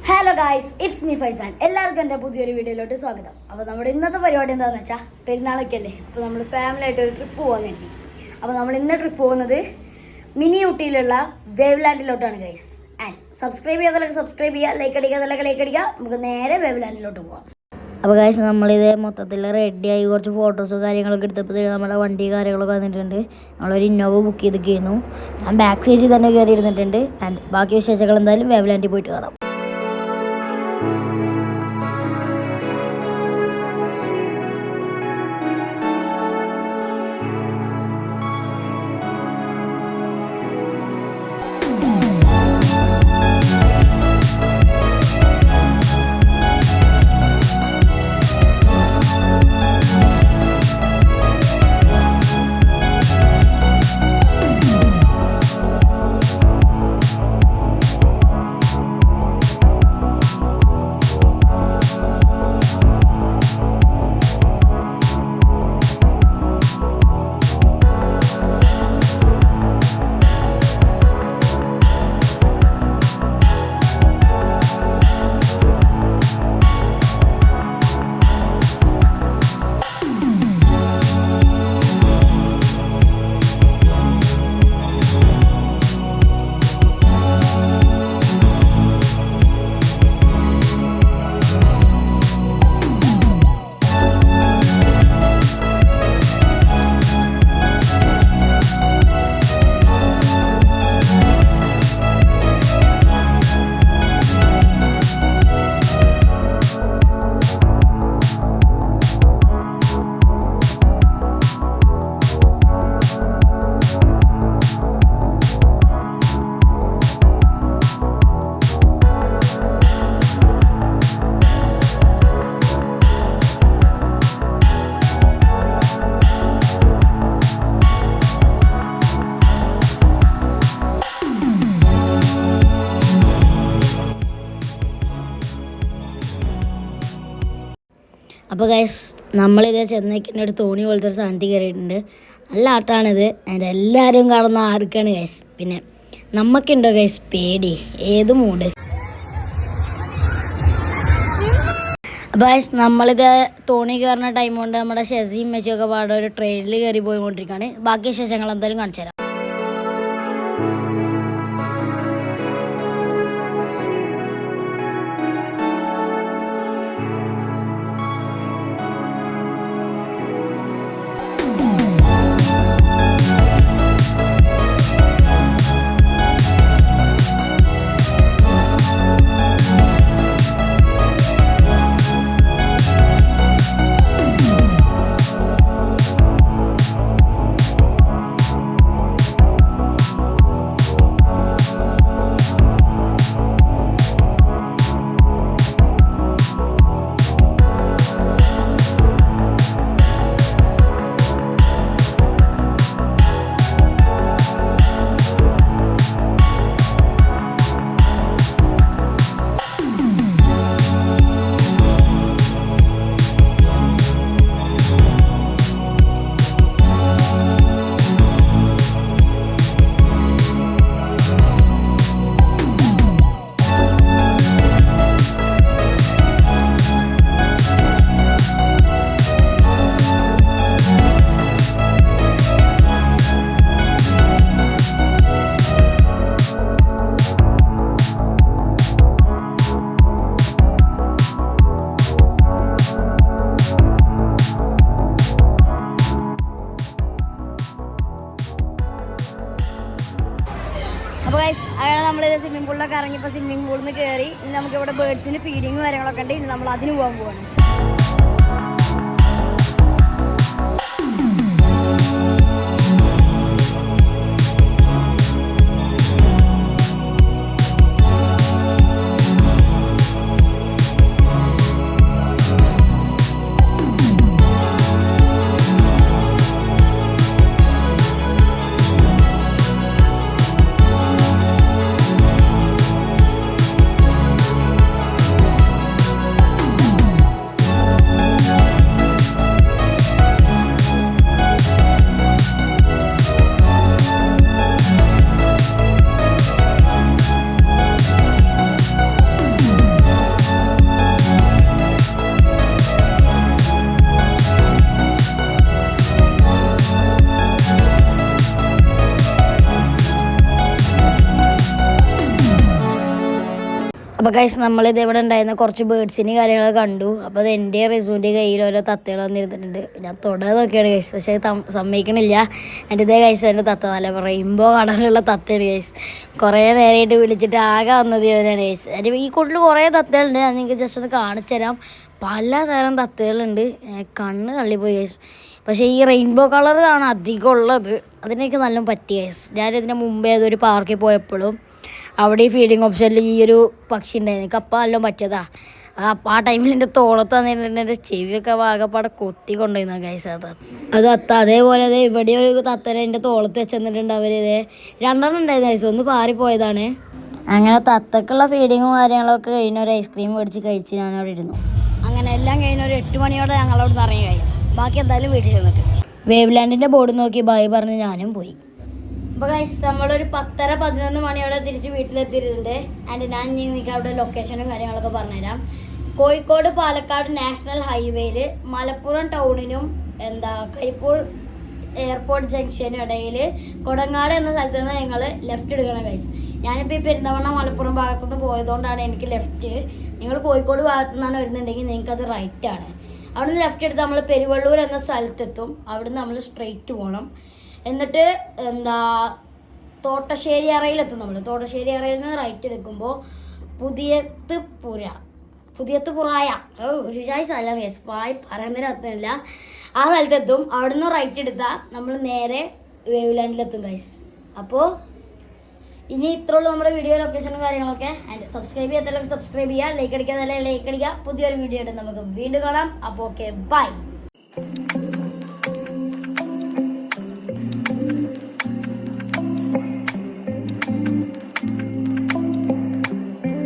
Hello guys, it's me Faizan. എല്ലാവർക്കും എൻ്റെ പുതിയൊരു വീഡിയോയിലോട്ട് സ്വാഗതം. അപ്പോൾ നമ്മുടെ ഇന്നത്തെ പരിപാടി എന്താണെന്ന് വെച്ചാൽ പെരുന്നാളൊക്കെ അല്ലേ, അപ്പോൾ നമ്മൾ ഫാമിലി ആയിട്ട് ഒരു ട്രിപ്പ് പോകാൻ വേണ്ടി. അപ്പോൾ നമ്മൾ ഇന്ന് ട്രിപ്പ് പോകുന്നത് മിനി ഊട്ടിയിലുള്ള വേവ് ലാൻഡിലോട്ടാണ് ഗൈസ്. ആൻഡ് സബ്സ്ക്രൈബ് ചെയ്യാതല്ലെങ്കിൽ സബ്സ്ക്രൈബ് ചെയ്യുക, ലൈക്ക് അടിക്കുക, അതല്ലെങ്കിൽ ലൈക്ക് അടിക്കുക. നമുക്ക് നേരെ വേവ് ലാൻഡിലോട്ട് പോകാം. അപ്പോൾ ഗൈസ് നമ്മളിത് മൊത്തത്തിൽ റെഡിയായി കുറച്ച് ഫോട്ടോസും കാര്യങ്ങളൊക്കെ എടുത്തപ്പോൾ നമ്മുടെ വണ്ടി കാര്യങ്ങളൊക്കെ വന്നിട്ടുണ്ട്. നമ്മളൊരു ഇന്നോവ ബുക്ക് ചെയ്തിരിക്കുന്നു. ഞാൻ ബാക്ക് സീറ്റിൽ തന്നെ കയറി ഇരുന്നിട്ടുണ്ട്. ആൻഡ് ബാക്കി വിശേഷങ്ങൾ എന്തായാലും വേവ് ലാൻഡിൽ പോയിട്ട് കാണാം. അപ്പോൾ ഗൈസ് നമ്മളിത് ചെന്നൈക്കിൻ്റെ ഒരു തോണി പോലത്തെ ഒരു സാധനത്തിൽ കയറിയിട്ടുണ്ട്. നല്ല ആട്ടാണിത്. അതിൻ്റെ എല്ലാവരും കാണുന്ന ആർക്കാണ് ഗൈസ്. പിന്നെ നമുക്കുണ്ടോ ഗൈസ് പേടി? ഏത് മൂഡ്? അപ്പോൾ ഗൈസ് നമ്മളിത് തോണി കയറുന്ന ടൈം കൊണ്ട് നമ്മുടെ ഷെസിയും മെച്ചിയൊക്കെ പാടെ ഒരു ട്രെയിനിൽ കയറി പോയിക്കൊണ്ടിരിക്കുകയാണ്. ബാക്കി വിശേഷങ്ങൾ എന്തായാലും കാണിച്ചു തരാം. അപ്പോൾ ഗൈസ് അങ്ങനെ നമ്മളിത് സ്വിമ്മിംഗ് പൂളിലൊക്കെ ഇറങ്ങിയപ്പോൾ സ്വിമ്മിംഗ് പൂളിൽ നിന്ന് കയറി. ഇനി നമുക്കിവിടെ ബേർഡ്സിന് ഫീഡിങ് കാര്യങ്ങളൊക്കെ ഉണ്ട്. ഇനി നമ്മൾ അതിന് പോകാൻ പോവാണ്. അപ്പോൾ ഗൈസ് നമ്മളിത് ഇവിടെ ഉണ്ടായിരുന്ന കുറച്ച് ബേഡ്സിനെയും കാര്യങ്ങളൊക്കെ കണ്ടു. അപ്പോൾ അത് എൻ്റെ റിസുവിൻ്റെ കയ്യിൽ ഓരോ തത്തകൾ വന്നിരുന്നിട്ടുണ്ട്. ഞാൻ തൊടാൻ നോക്കിയാണ് ഗൈസ്, പക്ഷേ സമ്മതിക്കണില്ല. എൻ്റെ ഇതേ ഗൈസ് എൻ്റെ തത്ത നല്ല റെയിൻബോ കളറിലുള്ള തത്തയാണ് ഗൈസ്. കുറേ നേരമായിട്ട് വിളിച്ചിട്ട് ആകെ വന്നത് ഇവനാണ് ഗൈസ്. എൻ്റെ ഈ കൂട്ടിൽ കുറേ തത്തകളുണ്ട്, ഞാൻ നിങ്ങൾക്ക് ജസ്റ്റ് ഒന്ന് കാണിച്ചു തരാം. പലതരം തത്തകളുണ്ട്, കണ്ണ് തള്ളിപ്പോയി ഗൈസ്. പക്ഷേ ഈ റെയിൻബോ കളറാണ് അധികം ഉള്ളത്, അതിനൊക്കെ നല്ല പറ്റി ഗൈസ്. ഞാനിതിന് മുമ്പേ ഏതൊരു പാർക്കിൽ പോയപ്പോഴും അവിടെ ഈ ഫീഡിങ് ഓപ്ഷനിൽ ഈ ഒരു പക്ഷി ഉണ്ടായിരുന്നു, എനിക്ക് അപ്പം നല്ല പറ്റിയതാ. അപ്പം ആ ടൈമിൽ എൻ്റെ തോളത്ത് വന്നിട്ട് എൻ്റെ ചെവിയൊക്കെ ആകെപ്പാടെ കൊത്തി കൊണ്ടുപോയിരുന്നു ഗൈസ്. അത് അതേപോലെ അതെ ഇവിടെ ഒരു തത്തനെ എൻ്റെ തോളത്ത് വെച്ചെന്നിട്ടുണ്ട് അവരിതേ. രണ്ടെണ്ണം ഉണ്ടായിരുന്നു ഗൈസ്, ഒന്ന് പാറിപ്പോയതാണ്. അങ്ങനെ തത്തക്കുള്ള ഫീഡിങ്ങും കാര്യങ്ങളൊക്കെ കഴിഞ്ഞ ഒരു ഐസ്ക്രീം മേടിച്ച് കഴിച്ച് ഞാൻ അവിടെ ഇരുന്നു. അങ്ങനെ എല്ലാം കഴിഞ്ഞ ഒരു 8 മണിയോടെ ഞങ്ങളോട് ഇറങ്ങി ഗൈസ്. ബാക്കി എന്തായാലും വീട്ടിൽ ചെന്നിട്ട് വേവ് ലാൻഡിൻ്റെ ബോർഡ് നോക്കി ബായ് പറഞ്ഞ് ഞാനും പോയി. അപ്പോൾ ഗൈസ് നമ്മളൊരു 10:30-11 മണിയോടെ തിരിച്ച് വീട്ടിലെത്തിയിട്ടുണ്ട്. ആൻഡ് ഞാൻ നിങ്ങൾക്ക് അവിടെ ലൊക്കേഷനും കാര്യങ്ങളൊക്കെ പറഞ്ഞുതരാം. കോഴിക്കോട് പാലക്കാട് നാഷണൽ ഹൈവേയിൽ മലപ്പുറം ടൗണിനും കരിപ്പൂർ എയർപോർട്ട് ജംഗ്ഷനും ഇടയിൽ കൊടങ്ങാട് എന്ന സ്ഥലത്ത് നിന്ന് നിങ്ങൾ ലെഫ്റ്റ് എടുക്കണം ഗൈസ്. ഞാനിപ്പോൾ ഈ പെരിന്തമണ്ണ മലപ്പുറം ഭാഗത്തുനിന്ന് പോയതുകൊണ്ടാണ് എനിക്ക് ലെഫ്റ്റ്. നിങ്ങൾ കോഴിക്കോട് ഭാഗത്തു നിന്നാണ് വരുന്നുണ്ടെങ്കിൽ നിങ്ങൾക്കത് റൈറ്റാണ്. അവിടെ നിന്ന് ലെഫ്റ്റ് എടുത്ത് നമ്മൾ പെരുവള്ളൂർ എന്ന സ്ഥലത്തെത്തും. അവിടെ നിന്ന് നമ്മൾ സ്ട്രെയിറ്റ് പോകണം. എന്നിട്ട് തോട്ടശ്ശേരി അറയിലെത്തും. നമ്മൾ തോട്ടശ്ശേരി അറയിൽ നിന്ന് റൈറ്റ് എടുക്കുമ്പോൾ പുതിയത്തുപുറായ ഒരു സ്ഥലം ഗൈസ്, പറയുന്നതിന് അർത്ഥമില്ല. ആ സ്ഥലത്തെത്തും. അവിടെ നിന്ന് റൈറ്റ് എടുത്താൽ നമ്മൾ നേരെ വേവ് ലാൻഡിലെത്തും ഗൈസ്. അപ്പോൾ ഇനി ഇത്രേ ഉള്ളൂ നമ്മുടെ വീഡിയോ ലൊക്കേഷനും കാര്യങ്ങളൊക്കെ. ആൻഡ് സബ്സ്ക്രൈബ് ചെയ്യാത്തവരൊക്കെ സബ്സ്ക്രൈബ് ചെയ്യുക, ലൈക്ക് അടിക്കാതെ ലൈക്ക് അടിക്കുക. പുതിയൊരു വീഡിയോ ആയിട്ട് നമുക്ക് വീണ്ടും കാണാം. അപ്പോൾ ഓക്കെ, ബൈ.